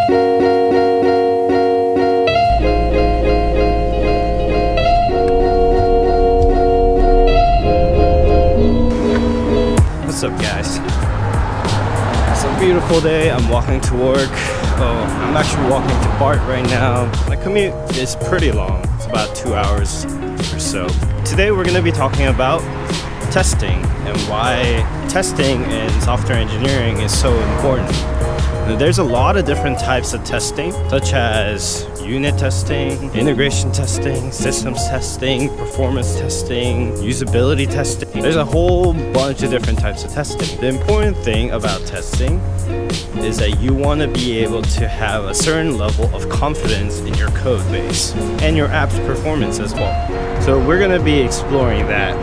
What's up, guys? It's a beautiful day. I'm walking to work. I'm actually walking to BART right now. My commute is pretty long. It's about 2 hours or so. Today we're going to be talking about testing and why testing in software engineering is so important. There's a lot of different types of testing, such as unit testing, integration testing, systems testing, performance testing, usability testing. There's a whole bunch of different types of testing. The important thing about testing is that you want to be able to have a certain level of confidence in your code base and your app's performance as well. So we're going to be exploring that.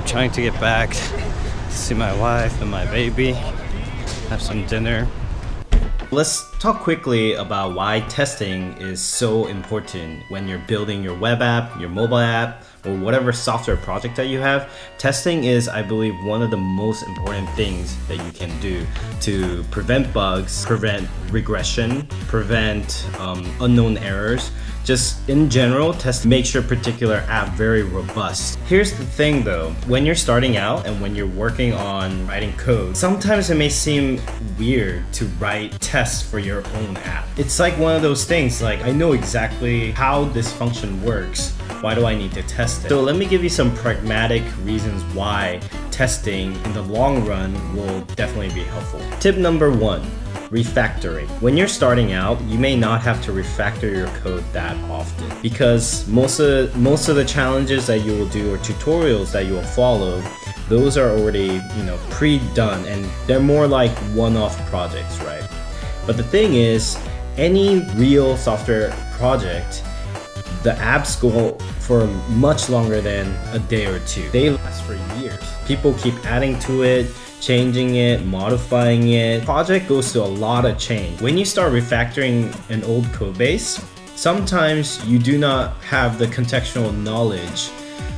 Trying to get back to see my wife and my baby, have some dinner. Let's talk quickly about why testing is so important when you're building your web app, your mobile app, or whatever software project that you have. Testing is, I believe, one of the most important things that you can do to prevent bugs, prevent regression, prevent unknown errors. Just in general, make your particular app very robust. Here's the thing though, when you're starting out and when you're working on writing code, sometimes it may seem weird to write tests for your own app. It's like one of those things, like I know exactly how this function works. Why do I need to test it? So let me give you some pragmatic reasons why testing in the long run will definitely be helpful. Tip number 1. Refactoring. When you're starting out, you may not have to refactor your code that often because most of the challenges that you will do or tutorials that you will follow, those are already pre-done and they're more like one-off projects, right? But the thing is, any real software project, the apps go for much longer than a day or two. They last for years. People keep adding to it, changing it, modifying it. Project goes to a lot of change. When you start refactoring an old code base, sometimes you do not have the contextual knowledge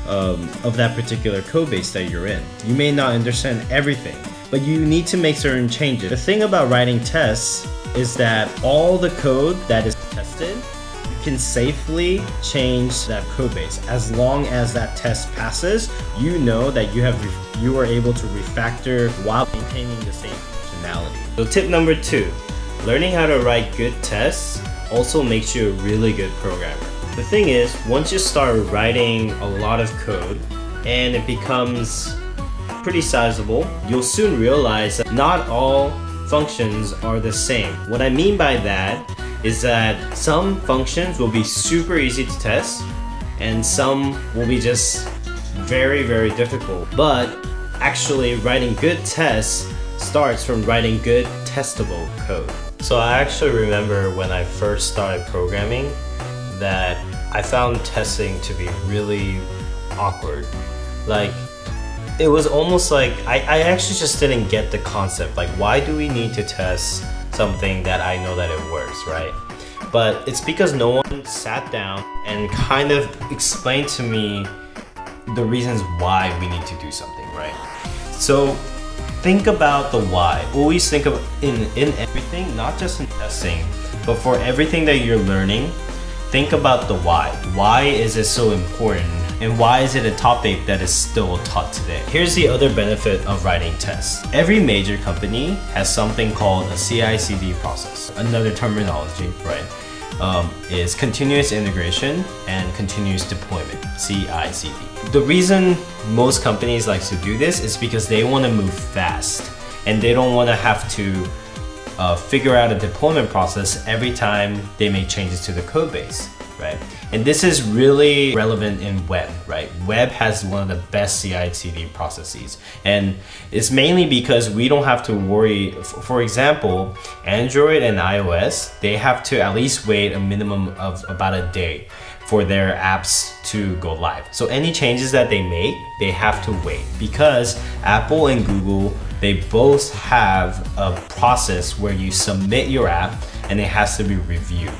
of that particular code base that you're in. You may not understand everything, but you need to make certain changes. The thing about writing tests is that all the code that is tested, you can safely change that code base. As long as that test passes, you know that you are able to refactor while maintaining the same functionality. So tip number 2, learning how to write good tests also makes you a really good programmer. The thing is, once you start writing a lot of code and it becomes pretty sizable, you'll soon realize that not all functions are the same. What I mean by that is that some functions will be super easy to test and some will be just very, very difficult. But actually writing good tests starts from writing good testable code. So I actually remember when I first started programming that I found testing to be really awkward. Like, it was almost like I actually just didn't get the concept. Like, why do we need to test something that I know that it works, right? But it's because no one sat down and kind of explained to me the reasons why we need to do something, right? So think about the why. Always think of in everything, not just in testing, but for everything that you're learning, think about the why. Why is it so important? And why is it a topic that is still taught today? Here's the other benefit of writing tests. Every major company has something called a CI/CD process. Another terminology, right, is continuous integration and continuous deployment, CI/CD. The reason most companies like to do this is because they want to move fast and they don't want to have to figure out a deployment process every time they make changes to the code base, right? And this is really relevant in web, right? Web has one of the best CI/CD processes. And it's mainly because we don't have to worry. For example, Android and iOS, they have to at least wait a minimum of about a day for their apps to go live. So any changes that they make, they have to wait, because Apple and Google, they both have a process where you submit your app and it has to be reviewed.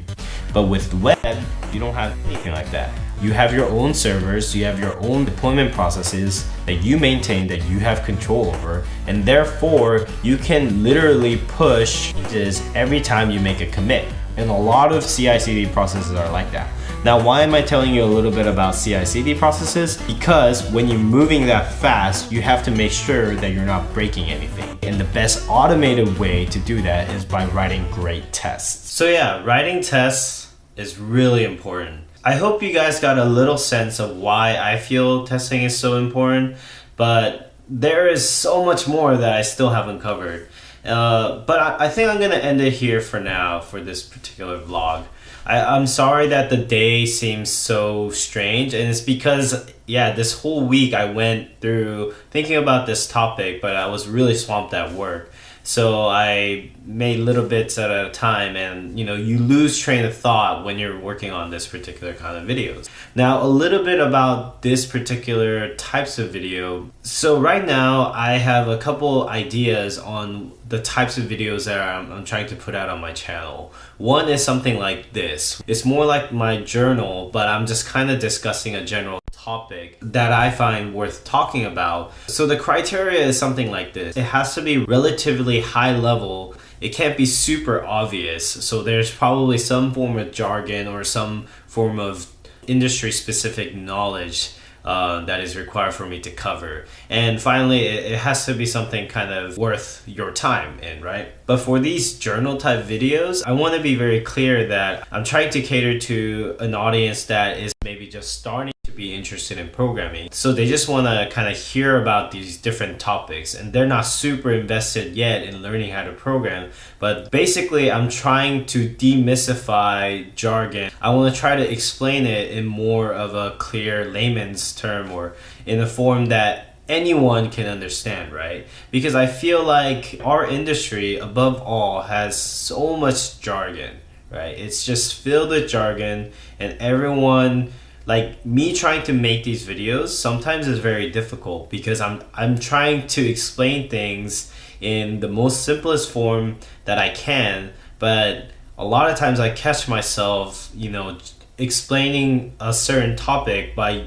But with the web, you don't have anything like that. You have your own servers, you have your own deployment processes that you maintain, that you have control over, and therefore you can literally push changes every time you make a commit. And a lot of CI/CD processes are like that. Now, why am I telling you a little bit about CI/CD processes? Because when you're moving that fast, you have to make sure that you're not breaking anything. And the best automated way to do that is by writing great tests. So yeah, writing tests is really important. I hope you guys got a little sense of why I feel testing is so important, but there is so much more that I still haven't covered. But I think I'm gonna end it here for now for this particular vlog. I'm sorry that the day seems so strange, and it's because, yeah, this whole week I went through thinking about this topic, but I was really swamped at work. So I made little bits at a time, and you know, you lose train of thought when you're working on this particular kind of videos. Now, a little bit about this particular types of video. So right now I have a couple ideas on the types of videos that I'm trying to put out on my channel. One is something like this. It's more like my journal, but I'm just kind of discussing a general topic that I find worth talking about. So the criteria is something like this. It has to be relatively high level. It can't be super obvious. So there's probably some form of jargon or some form of industry specific knowledge that is required for me to cover. And finally, it has to be something kind of worth your time in, right? But for these journal type videos, I want to be very clear that I'm trying to cater to an audience that is maybe just starting to be interested in programming. So they just want to kind of hear about these different topics, and they're not super invested yet in learning how to program. But basically, I'm trying to demystify jargon. I want to try to explain it in more of a clear layman's term, or in a form that anyone can understand, right? Because I feel like our industry, above all, has so much jargon, right? It's just filled with jargon, and everyone, like me trying to make these videos sometimes is very difficult, because I'm trying to explain things in the most simplest form that I can, but a lot of times I catch myself, you know, explaining a certain topic by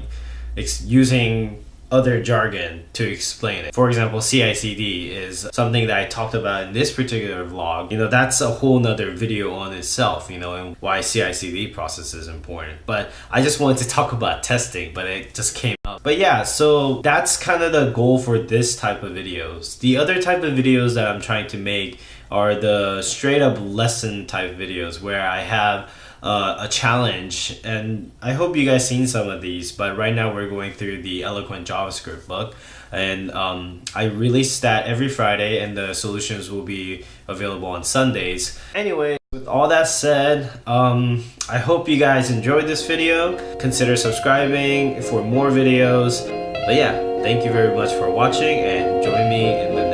using other jargon to explain it. For example, CI/CD is something that I talked about in this particular vlog. You know, that's a whole nother video on itself, you know, and why CI/CD process is important. But I just wanted to talk about testing, but it just came up. But yeah, so that's kind of the goal for this type of videos. The other type of videos that I'm trying to make are the straight up lesson type videos, where I have a challenge, and I hope you guys seen some of these. But right now we're going through the Eloquent JavaScript book, and I release that every Friday, and the solutions will be available on Sundays. Anyway, with all that said, I hope you guys enjoyed this video. Consider subscribing for more videos. But yeah, thank you very much for watching, and join me in the